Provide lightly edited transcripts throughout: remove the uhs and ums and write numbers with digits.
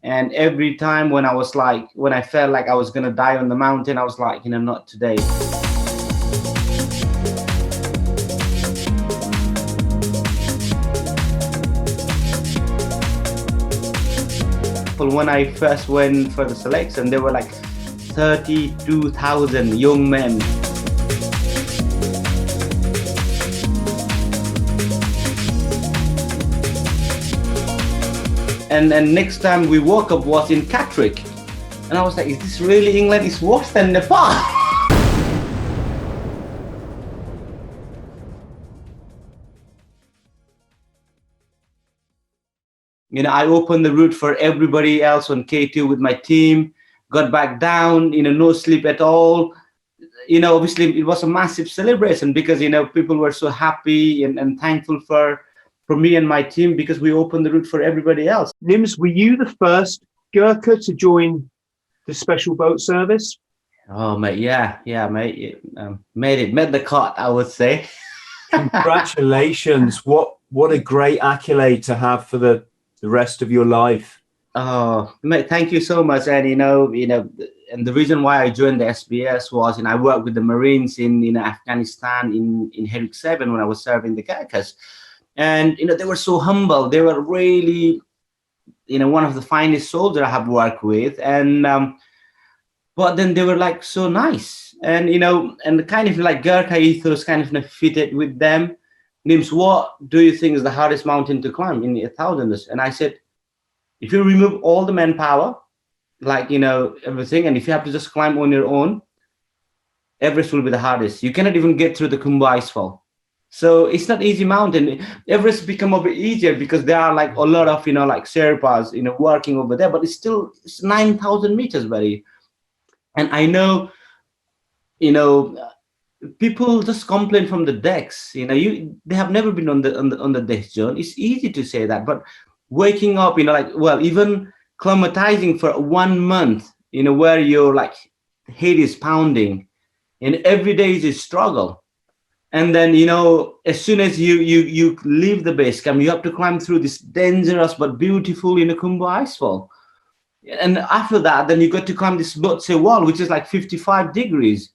And every time when I felt like I was gonna die on the mountain, I was like, not today. When I first went for the selection, there were like 32,000 young men. And next time we woke up was in Catterick. And I was like, is this really England? It's worse than Nepal. I opened the route for everybody else on K2 with my team, got back down, no sleep at all. Obviously it was a massive celebration because, people were so happy and thankful for me and my team because we opened the route for everybody else. Nims, were you the first Gurkha to join the special boat service? Oh, mate, yeah, mate. Made the cut, I would say. Congratulations. What a great accolade to have for the rest of your life. Oh, mate, thank you so much. And, and the reason why I joined the SBS was, I worked with the Marines in Afghanistan in Heartland 7 when I was serving the Gurkhas. And, they were so humble. They were really, one of the finest soldiers I have worked with. And, but then they were like so nice. And, and the kind of like Gurkha ethos kind of fitted with them. Nims, what do you think is the hardest mountain to climb in the thousands? And I said, if you remove all the manpower, like, everything, and if you have to just climb on your own, Everest will be the hardest. You cannot even get through the Khumbu icefall. So it's not easy mountain. Everest become a bit easier because there are like a lot of, like Sherpas, working over there, but it's 9,000 meters, buddy. And I know, people just complain from the decks. They have never been on the deck zone. It's easy to say that, but waking up, even climatizing for 1 month, where your like head is pounding, and every day is a struggle. And then, as soon as you leave the base camp, you have to climb through this dangerous but beautiful, Khumbu icefall. And after that, then you got to climb this Lhotse wall, which is like 55 degrees.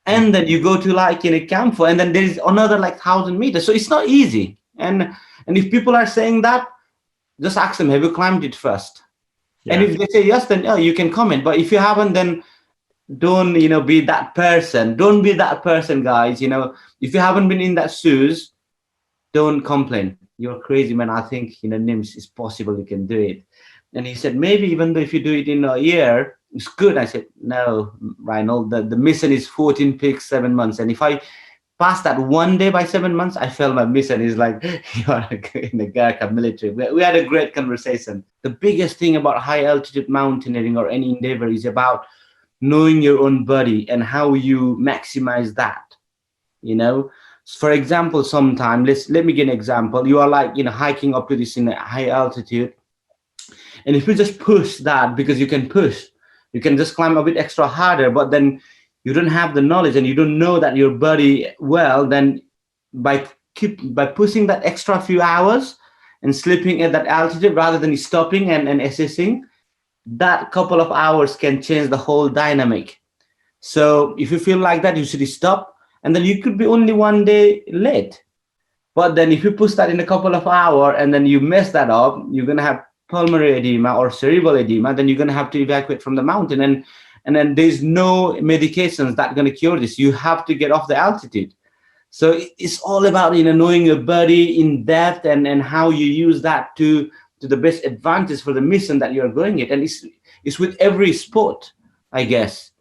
And then you go to like in a camphor, and then there is another like 1,000 meters. So it's not easy. And if people are saying that, just ask them, have you climbed it first? Yeah. And if they say yes, then you can comment. But if you haven't, then don't be that person. Don't be that person, guys. If you haven't been in that shoes, don't complain. You're crazy, man. I think Nims, it's possible you can do it. And he said, maybe even though if you do it in a year, it's good. I said, no, Reinhold, the mission is 14 peaks, 7 months. And if I pass that one day by 7 months, I felt my mission is like, you're in the Gurkha military. We had a great conversation. The biggest thing about high altitude mountaineering or any endeavor is about knowing your own body and how you maximize that. For example, sometime, let me give an example. You are like, hiking up to this in a high altitude. And if you just push that, because you can push, you can just climb a bit extra harder, but then you don't have the knowledge and you don't know that your body well, then by pushing that extra few hours and sleeping at that altitude rather than stopping and assessing, that couple of hours can change the whole dynamic. So if you feel like that, you should stop, and then you could be only 1 day late. But then if you push that in a couple of hours and then you mess that up, you're going to have pulmonary edema or cerebral edema, then you're going to have to evacuate from the mountain. And then there's no medications that are going to cure this. You have to get off the altitude. So it's all about, knowing your body in depth and how you use that to the best advantage for the mission that you're going at. And it's with every sport, I guess,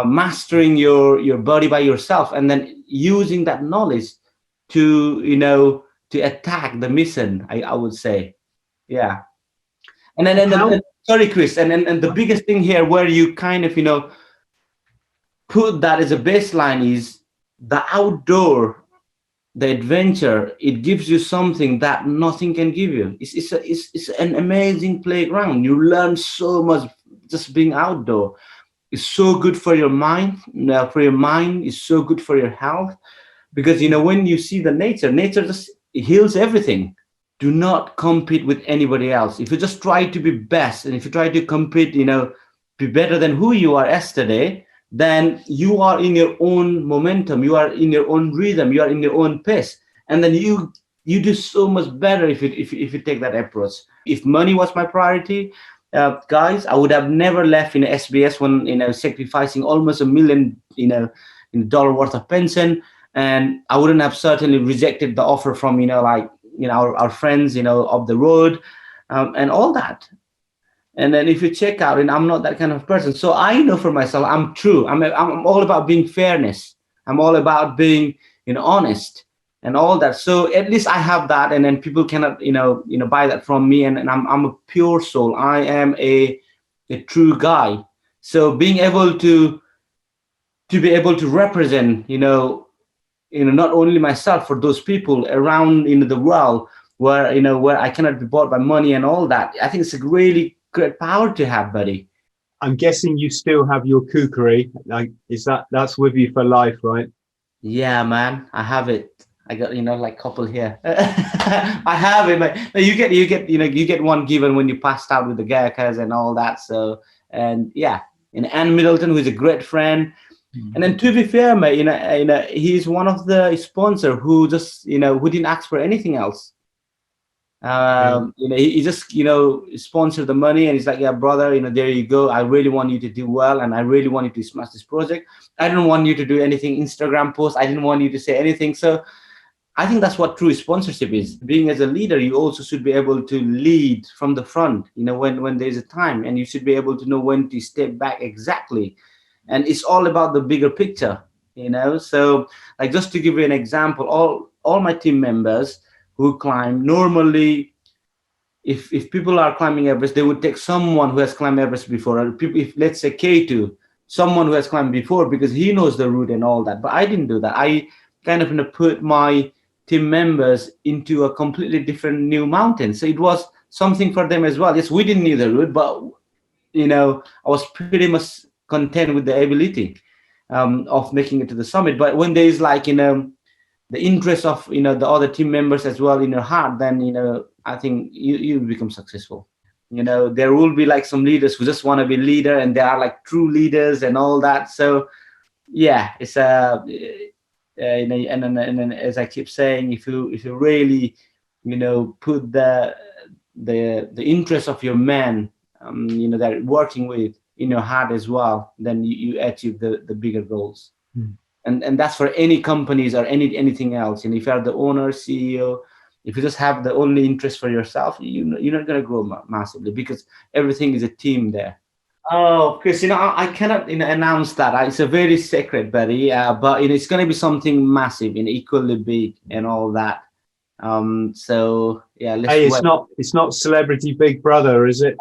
mastering your body by yourself and then using that knowledge to attack the mission, I would say. Yeah. And then sorry, Chris. And the biggest thing here where you kind of, put that as a baseline is the outdoor, the adventure. It gives you something that nothing can give you. It's an amazing playground. You learn so much just being outdoor. It's so good for your mind. It's so good for your health, because when you see the nature just heals everything. do not compete with anybody else. If you just try to be best, and if you try to compete, be better than who you are yesterday, then you are in your own momentum, you are in your own rhythm, you are in your own pace, and then you do so much better if you take that approach. If money was my priority, guys, I would have never left SBS when sacrificing almost $1 million in dollar worth of pension, and I wouldn't have certainly rejected the offer from our friends of the road, and all that. And then if you check out, and I'm not that kind of person, so I know for myself, I'm true. I'm all about being fairness. I'm all about being honest and all that. So at least I have that, and then people cannot buy that from me. And I'm a pure soul. I am a true guy. So being able to be able to represent not only myself, for those people around the world where I cannot be bought by money and all that, I think it's a really great power to have, buddy. I'm guessing you still have your kukri. Like, that's with you for life, right? Yeah, man, I have it. I got like couple here. I have it. Like you get one given when you passed out with the gurkhas and all that. So, and yeah, and Ann Middleton, who is a great friend. And then to be fair, mate, he's one of the sponsor who just who didn't ask for anything else. He just sponsored the money, and he's like, yeah, brother, there you go. I really want you to do well, and I really want you to smash this project. I don't want you to do anything Instagram post. I didn't want you to say anything. So I think that's what true sponsorship is. Being as a leader, you also should be able to lead from the front, when there's a time, and you should be able to know when to step back exactly. And it's all about the bigger picture, So, like, just to give you an example, all my team members who climb, normally, if people are climbing Everest, they would take someone who has climbed Everest before. Or if let's say K2, someone who has climbed before, because he knows the route and all that. But I didn't do that. I kind of put my team members into a completely different new mountain. So it was something for them as well. Yes, we didn't know the route, but I was pretty much content with the ability of making it to the summit. But when there is like the interest of the other team members as well in your heart, then I think you become successful. There will be like some leaders who just want to be leader, and they are like true leaders and all that. So yeah, it's and then as I keep saying, if you really put the interest of your men that you're working with in your heart as well, then you achieve the bigger goals. And that's for any companies or anything else. And if you are the owner, CEO, if you just have the only interest for yourself, you're not going to grow massively, because everything is a team there. Oh, Chris, I cannot announce that. It's a very secret, buddy. But it's going to be something massive and equally big and all that. So yeah, let's Hey, it's not Celebrity Big Brother, is it?